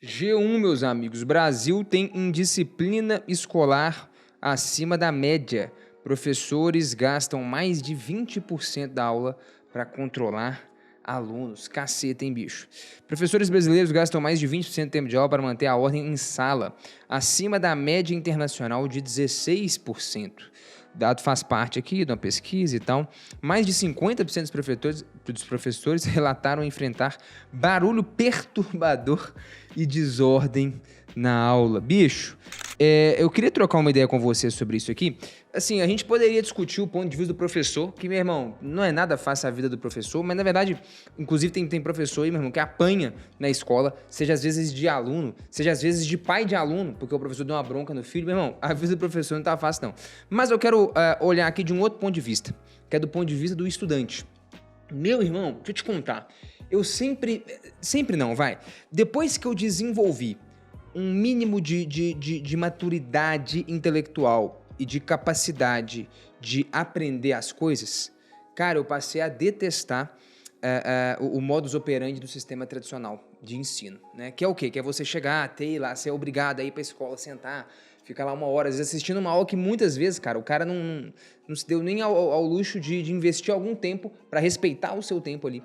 G1, meus amigos. Brasil tem indisciplina escolar acima da média. Professores gastam mais de 20% da aula para controlar alunos. Caceta, hein, bicho? Professores brasileiros gastam mais de 20% do tempo de aula para manter a ordem em sala, acima da média internacional de 16%. O dado faz parte aqui de uma pesquisa e tal. Mais de 50% dos professores relataram enfrentar barulho perturbador e desordem na aula. Bicho, eu queria trocar uma ideia com você sobre isso aqui. Assim, a gente poderia discutir o ponto de vista do professor, que, meu irmão, não é nada fácil a vida do professor, mas, na verdade, inclusive tem professor aí, meu irmão, que apanha na escola, seja às vezes de aluno, seja às vezes de pai de aluno, porque o professor deu uma bronca no filho. Meu irmão, a vida do professor não tá fácil, não. Mas eu quero olhar aqui de um outro ponto de vista, que é do ponto de vista do estudante. Meu irmão, deixa eu te contar, eu sempre não, vai, depois que eu desenvolvi um mínimo de maturidade intelectual e de capacidade de aprender as coisas, cara, eu passei a detestar o modus operandi do sistema tradicional de ensino, né? Que é o quê? Que é você chegar, ter lá, ser obrigado a ir pra escola, sentar, ficar lá uma hora, às vezes assistindo uma aula que muitas vezes, cara, o cara não se deu nem ao luxo de investir algum tempo para respeitar o seu tempo ali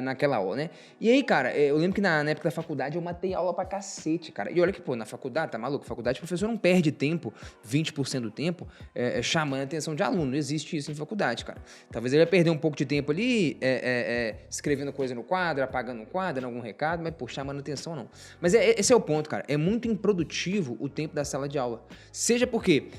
naquela aula, né? E aí, cara, eu lembro que na época da faculdade eu matei aula pra cacete, cara. E olha que, pô, na faculdade, tá maluco? Faculdade, o professor não perde tempo, 20% do tempo, chamando a atenção de aluno. Não existe isso em faculdade, cara. Talvez ele ia perder um pouco de tempo ali, escrevendo coisa no quadro, apagando um quadro, algum recado, mas, pô, chamando a atenção não. Mas esse é o ponto, cara. É muito improdutivo o tempo da sala de aula. Seja porque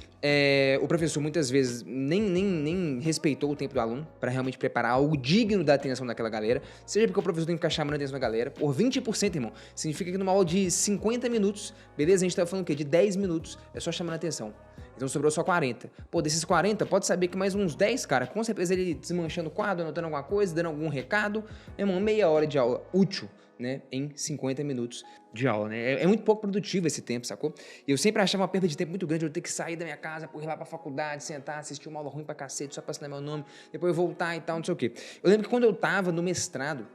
o professor muitas vezes nem respeitou o tempo do aluno para realmente preparar algo digno da atenção daquela galera, seja porque o professor tem que ficar chamando a atenção da galera. Por 20%, irmão, significa que numa aula de 50 minutos, beleza? A gente tá falando o quê? De 10 minutos, é só chamando a atenção. Então sobrou só 40. Pô, desses 40, pode saber que mais uns 10, cara, com certeza ele desmanchando o quadro, anotando alguma coisa, dando algum recado. Irmão, meia hora de aula útil, né, em 50 minutos de aula, né? É muito pouco produtivo esse tempo, sacou? E eu sempre achava uma perda de tempo muito grande, eu ter que sair da minha casa, ir lá pra faculdade, sentar, assistir uma aula ruim pra cacete, só pra assinar meu nome, depois voltar e tal, não sei o quê. Eu lembro que quando eu tava no mestrado,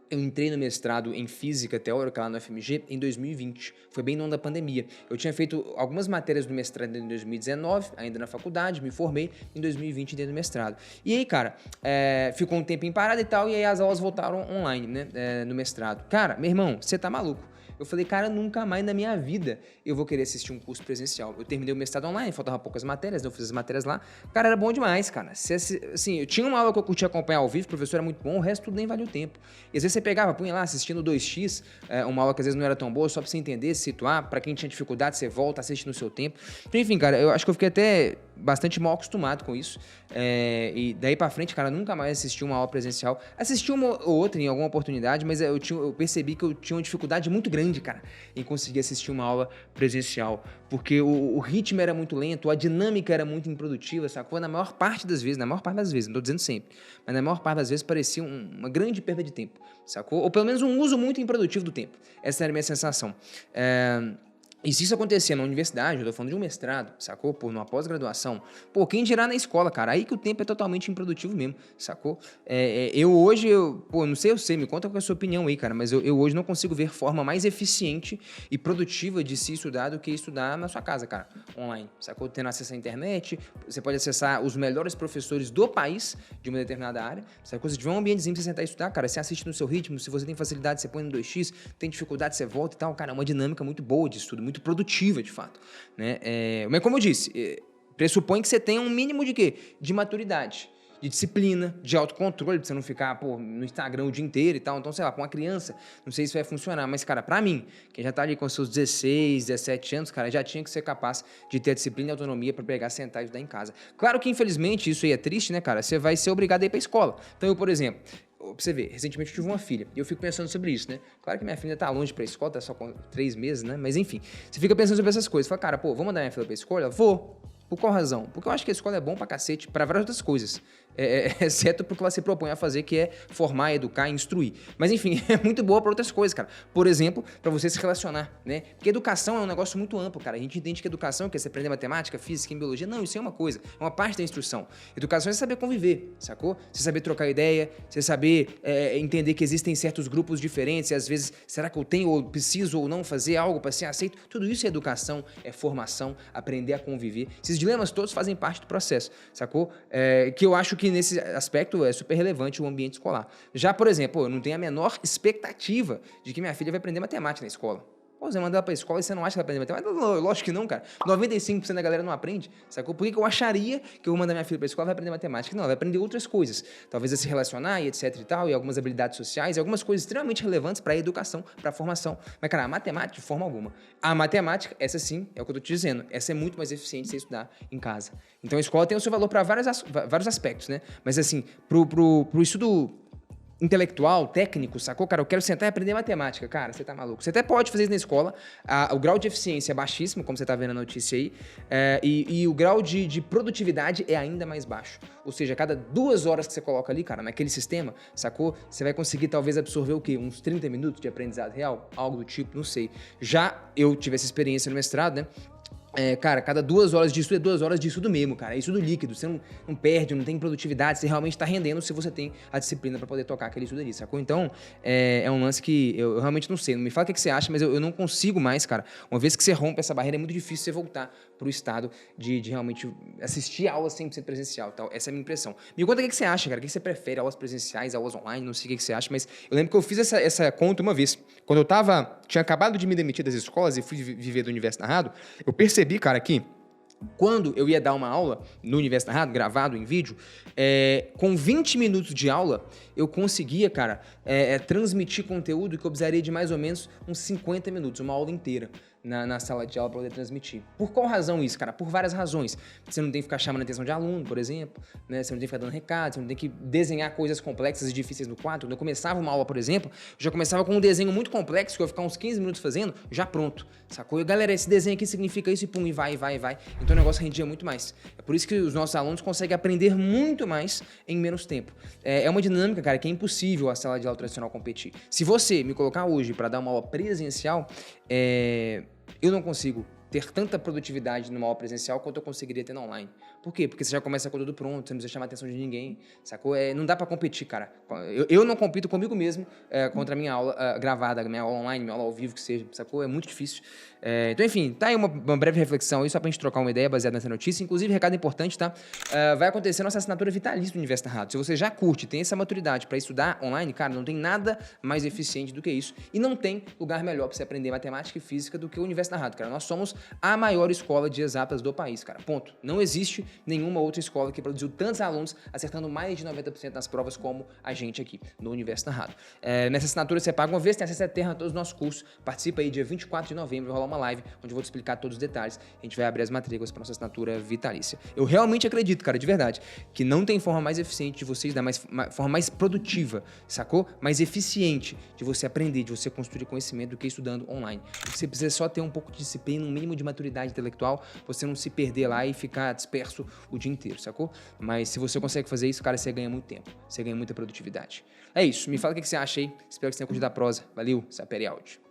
eu entrei no mestrado em Física Teórica lá no FMG em 2020, foi bem no ano da pandemia. Eu tinha feito algumas matérias do mestrado em 2019, ainda na faculdade, me formei em 2020 dentro do mestrado. E aí, cara, ficou um tempo em parada e tal, e aí as aulas voltaram online, né, no mestrado. Cara, meu irmão, você tá maluco? Eu falei, cara, nunca mais na minha vida eu vou querer assistir um curso presencial. Eu terminei o mestrado online, faltavam poucas matérias, né? Eu fiz as matérias lá. Cara, era bom demais, cara. Assim, eu tinha uma aula que eu curtia acompanhar ao vivo, o professor era muito bom, o resto tudo nem valia o tempo. E às vezes você pegava, punha lá assistindo 2x, uma aula que às vezes não era tão boa, só pra você entender, se situar. Pra quem tinha dificuldade, você volta, assiste no seu tempo. Então, enfim, cara, eu acho que eu fiquei até bastante mal acostumado com isso. E daí pra frente, cara, nunca mais assisti uma aula presencial. Assisti uma ou outra em alguma oportunidade, mas eu percebi que eu tinha uma dificuldade muito grande, cara, em conseguir assistir uma aula presencial, porque o ritmo era muito lento, a dinâmica era muito improdutiva, sacou? Na maior parte das vezes, não tô dizendo sempre, mas na maior parte das vezes parecia uma grande perda de tempo, sacou? Ou pelo menos um uso muito improdutivo do tempo. Essa era a minha sensação. E se isso acontecer na universidade, eu tô falando de um mestrado, sacou? Pô, numa pós-graduação, pô, quem dirá na escola, cara? Aí que o tempo é totalmente improdutivo mesmo, sacou? Eu hoje, pô, não sei, me conta qual é a sua opinião aí, cara, mas eu hoje não consigo ver forma mais eficiente e produtiva de se estudar do que estudar na sua casa, cara, online, sacou? Tendo acesso à internet, você pode acessar os melhores professores do país de uma determinada área, sacou? Se tiver um ambientezinho pra você sentar e estudar, cara, você assiste no seu ritmo, se você tem facilidade, você põe no 2x, tem dificuldade, você volta e tal, cara, é uma dinâmica muito boa de estudo, muito produtiva, de fato, né? Mas como eu disse, pressupõe que você tenha um mínimo de quê? De maturidade, de disciplina, de autocontrole, pra você não ficar, pô, no Instagram o dia inteiro e tal. Então, sei lá, pra uma criança, não sei se vai funcionar, mas, cara, pra mim, quem já tá ali com seus 16, 17 anos, cara, já tinha que ser capaz de ter a disciplina e autonomia pra pegar, sentar e estudar em casa. Claro que, infelizmente, isso aí é triste, né, cara? Você vai ser obrigado a ir pra escola. Então, eu, por exemplo, pra você ver, recentemente eu tive uma filha, e eu fico pensando sobre isso, né? Claro que minha filha tá longe pra escola, tá só com 3 meses, né? Mas enfim, você fica pensando sobre essas coisas. Fala, cara, pô, vou mandar minha filha pra escola? Vou. Por qual razão? Porque eu acho que a escola é bom pra cacete, pra várias outras coisas. exceto porque ela se propõe a fazer, que é formar, educar, instruir. Mas enfim, é muito boa para outras coisas, cara. Por exemplo, para você se relacionar, né? Porque educação é um negócio muito amplo, cara. A gente entende que educação quer você aprender matemática, física e biologia. Não, isso é uma coisa, é uma parte da instrução. Educação é saber conviver, sacou? Você saber trocar ideia, você saber entender que existem certos grupos diferentes e às vezes, será que eu tenho ou preciso ou não fazer algo para ser aceito? Tudo isso é educação, é formação, aprender a conviver. Esses dilemas todos fazem parte do processo, sacou? Que eu acho que nesse aspecto é super relevante o ambiente escolar. Já, por exemplo, eu não tenho a menor expectativa de que minha filha vai aprender matemática na escola. Pô, você manda ela pra escola e você não acha que ela aprende matemática? Não, lógico que não, cara. 95% da galera não aprende, sacou? Por que eu acharia que eu vou mandar minha filha pra escola e vai aprender matemática? Não, ela vai aprender outras coisas. Talvez a se relacionar e etc e tal, e algumas habilidades sociais, e algumas coisas extremamente relevantes para a educação, para a formação. Mas, cara, a matemática, de forma alguma. A matemática, essa sim, é o que eu tô te dizendo, essa é muito mais eficiente você estudar em casa. Então a escola tem o seu valor para vários aspectos, né? Mas, assim, pro estudo intelectual, técnico, sacou? Cara, eu quero sentar e aprender matemática. Cara, você tá maluco. Você até pode fazer isso na escola. O grau de eficiência é baixíssimo, como você tá vendo na notícia aí. E o grau de produtividade é ainda mais baixo. Ou seja, a cada 2 horas que você coloca ali, cara, naquele sistema, sacou? Você vai conseguir talvez absorver o quê? Uns 30 minutos de aprendizado real? Algo do tipo, não sei. Já eu tive essa experiência no mestrado, né? Cara, cada 2 horas de estudo é 2 horas de estudo mesmo, cara. É estudo líquido. Você não perde, não tem produtividade. Você realmente tá rendendo se você tem a disciplina pra poder tocar aquele estudo ali, sacou? Então, é um lance que eu realmente não sei. Não me fala o que você acha, mas eu não consigo mais, cara. Uma vez que você rompe essa barreira, é muito difícil você voltar pro estado de realmente assistir aulas 100% presencial, tal. Essa é a minha impressão. Me conta o que você acha, cara. O que você prefere? Aulas presenciais, aulas online? Não sei o que você acha, mas eu lembro que eu fiz essa conta uma vez. Quando eu tinha acabado de me demitir das escolas e fui viver do Universo Narrado, eu percebi, cara, que quando eu ia dar uma aula no Universo Narrado, gravado em vídeo, com 20 minutos de aula, eu conseguia, cara, transmitir conteúdo que eu precisaria de mais ou menos uns 50 minutos, uma aula inteira na sala de aula para poder transmitir. Por qual razão isso, cara? Por várias razões. Você não tem que ficar chamando a atenção de aluno, por exemplo, né? Você não tem que ficar dando recado, você não tem que desenhar coisas complexas e difíceis no quadro. Quando eu começava uma aula, por exemplo, eu já começava com um desenho muito complexo que eu ia ficar uns 15 minutos fazendo, já pronto, sacou? E galera, esse desenho aqui significa isso e pum, e vai. Então o negócio rendia muito mais. É por isso que os nossos alunos conseguem aprender muito mais em menos tempo. É uma dinâmica, cara, que é impossível a sala de aula tradicional competir. Se você me colocar hoje para dar uma aula presencial, eu não consigo ter tanta produtividade numa aula presencial quanto eu conseguiria ter na online. Por quê? Porque você já começa com tudo pronto, você não precisa chamar a atenção de ninguém, sacou? Não dá pra competir, cara. Eu não compito comigo mesmo contra a minha aula gravada, minha aula online, minha aula ao vivo, que seja, sacou? É muito difícil. Então, enfim, tá aí uma breve reflexão aí, só pra gente trocar uma ideia baseada nessa notícia. Inclusive, recado importante, tá? Vai acontecer nossa assinatura vitalícia do Universo Narrado. Se você já curte, tem essa maturidade pra estudar online, cara, não tem nada mais eficiente do que isso. E não tem lugar melhor pra você aprender matemática e física do que o Universo Narrado, cara. Nós somos a maior escola de exatas do país, cara. Ponto. Não existe nenhuma outra escola que produziu tantos alunos acertando mais de 90% nas provas como a gente aqui no Universo Narrado. Nessa assinatura você paga uma vez, tem acesso eterno a todos os nossos cursos. Participa aí, dia 24 de novembro, vai rolar uma live onde eu vou te explicar todos os detalhes. A gente vai abrir as matrículas para nossa assinatura vitalícia. Eu realmente acredito, cara, de verdade, que não tem forma mais eficiente de vocês dar forma mais produtiva, sacou? Mais eficiente de você aprender, de você construir conhecimento do que estudando online. Você precisa só ter um pouco de disciplina, um mínimo de maturidade intelectual, você não se perder lá e ficar disperso o dia inteiro, sacou? Mas se você consegue fazer isso, cara, você ganha muito tempo, você ganha muita produtividade. É isso, me fala o que você acha aí, espero que você tenha curtido a prosa. Valeu, Sapere Áudio.